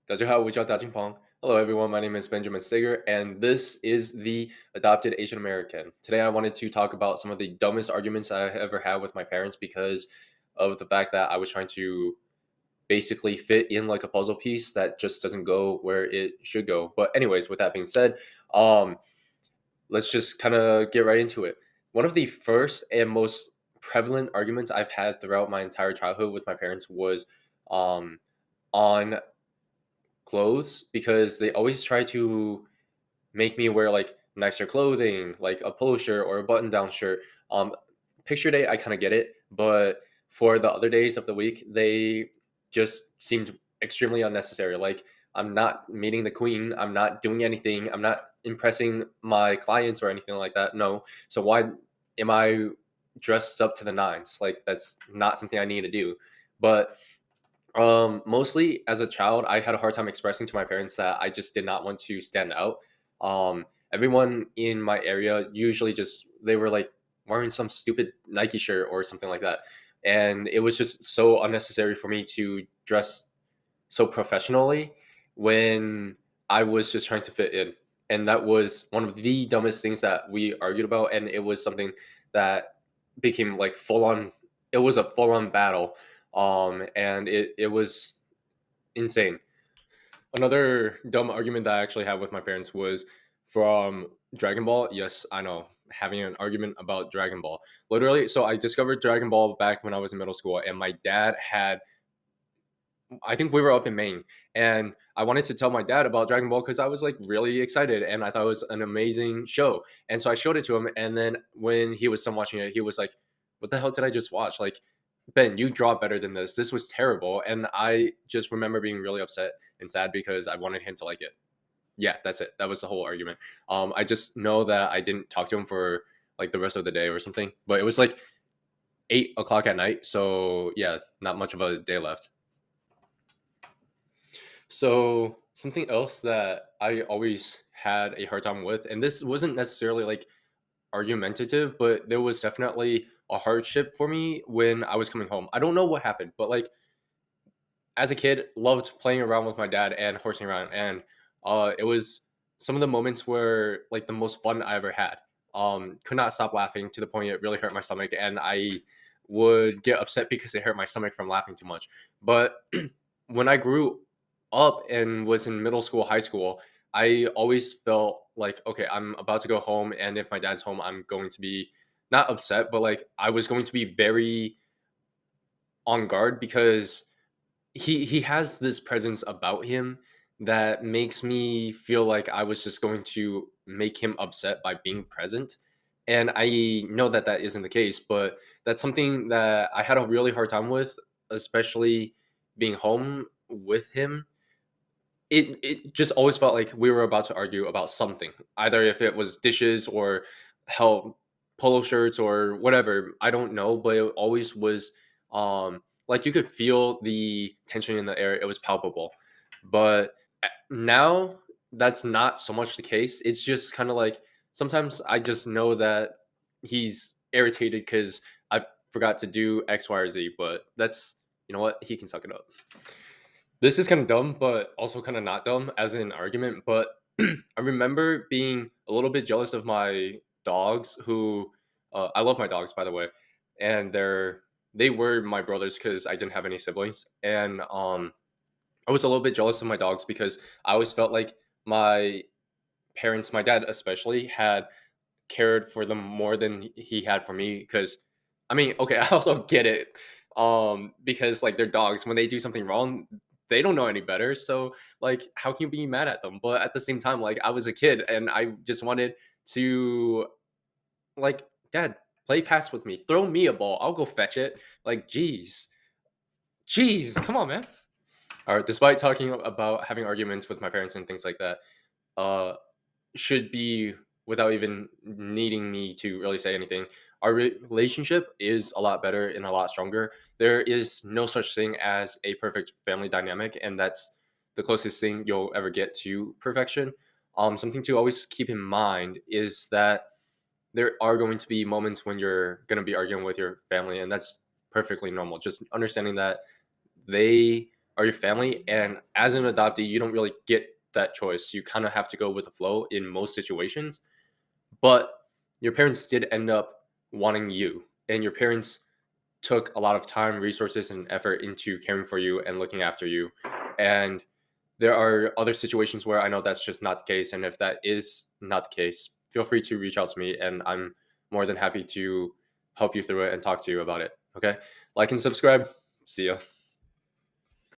大家好，我叫大金鹏. Hello, everyone. My name is Benjamin Sager, and this is the Adopted Asian American. Today, I wanted to talk about some of the dumbest arguments I ever had with my parents because of the fact that I was trying to basically fit in like a puzzle piece that just doesn't go where it should go. But, anyways, with that being said, um, let's just kind of get right into it. One of the first and most prevalent arguments I've had throughout my entire childhood with my parents was um, on clothes because they always try to make me wear like nicer clothing, like a polo shirt or a button down shirt. Um, Picture day, I kind of get it, but for the other days of the week, they just seemed extremely unnecessary. Like, I'm not meeting the queen, I'm not doing anything, I'm not impressing my clients or anything like that. No. So, why am I dressed up to the nines? Like, that's not something I need to do. But mostly as a child, I had a hard time expressing to my parents that I just did not want to stand out. Everyone in my area usually just they were like wearing some stupid Nike shirt or something like that, and it was just so unnecessary for me to dress so professionally when I was just trying to fit in. And that was one of the dumbest things that we argued about, and it was something that became like full on. It was a full on battle, and it was insane. Another dumb argument that I actually had with my parents was from Dragon Ball. Yes, I know, having an argument about Dragon Ball. Literally, so I discovered Dragon Ball back when I was in middle school, and my dad had I think we were up in Maine, and I wanted to tell my dad about Dragon Ball because I was like really excited, and I thought it was an amazing show. And so I showed it to him, and then when he was done watching it, he was like, "What the hell did I just watch? Like, Ben, you draw better than this. This was terrible." And I just remember being really upset and sad because I wanted him to like it. Yeah, that's it. That was the whole argument. I just know that I didn't talk to him for like the rest of the day or something, but it was like 8 o'clock at night, so yeah, not much of a day left. So something else that I always had a hard time with, and this wasn't necessarily like argumentative, but there was definitely a hardship for me when I was coming home. I don't know what happened, but like as a kid, loved playing around with my dad and horsing around, and it was some of the moments where like the most fun I ever had. Could not stop laughing to the point it really hurt my stomach, and I would get upset because it hurt my stomach from laughing too much. But when I grew up and was in middle school, high school, I always felt like, okay, I'm about to go home, and if my dad's home, I'm going to be not upset, but like I was going to be very on guard because he has this presence about him that makes me feel like I was just going to make him upset by being present. And I know that that isn't the case, but that's something that I had a really hard time with, especially being home with him. It just always felt like we were about to argue about something, either if it was dishes or how polo shirts or whatever. I don't know, but it always was like you could feel the tension in the air. It was palpable. But now that's not so much the case. It's just kind of like sometimes I just know that he's irritated because I forgot to do X, Y, or Z. But that's you know what, he can suck it up. This is kind of dumb, but also kind of not dumb as in an argument. But I remember being a little bit jealous of my dogs, who I love my dogs, by the way, and they were my brothers because I didn't have any siblings, and I was a little bit jealous of my dogs because I always felt like my parents, my dad especially, had cared for them more than he had for me. Because I mean, okay, I also get it, because like they're dogs. When they do something wrong, they don't know any better. So like, how can you be mad at them? But at the same time, like I was a kid and I just wanted to like, Dad, play pass with me. Throw me a ball. I'll go fetch it. Like, jeez, come on, man. All right. Despite talking about having arguments with my parents and things like that, uh, should be without even needing me to really say anything. Our relationship is a lot better and a lot stronger. There is no such thing as a perfect family dynamic, and that's the closest thing you'll ever get to perfection. Something to always keep in mind is that there are going to be moments when you're going to be arguing with your family, and that's perfectly normal. Just understanding that they are your family. And as an adoptee, you don't really get that choice. You kind of have to go with the flow in most situations. But your parents did end up wanting you, and your parents took a lot of time, resources, and effort into caring for you and looking after you. And there are other situations where I know that's just not the case. And if that is not the case, feel free to reach out to me, and I'm more than happy to help you through it and talk to you about it. Okay. Like and subscribe. See ya.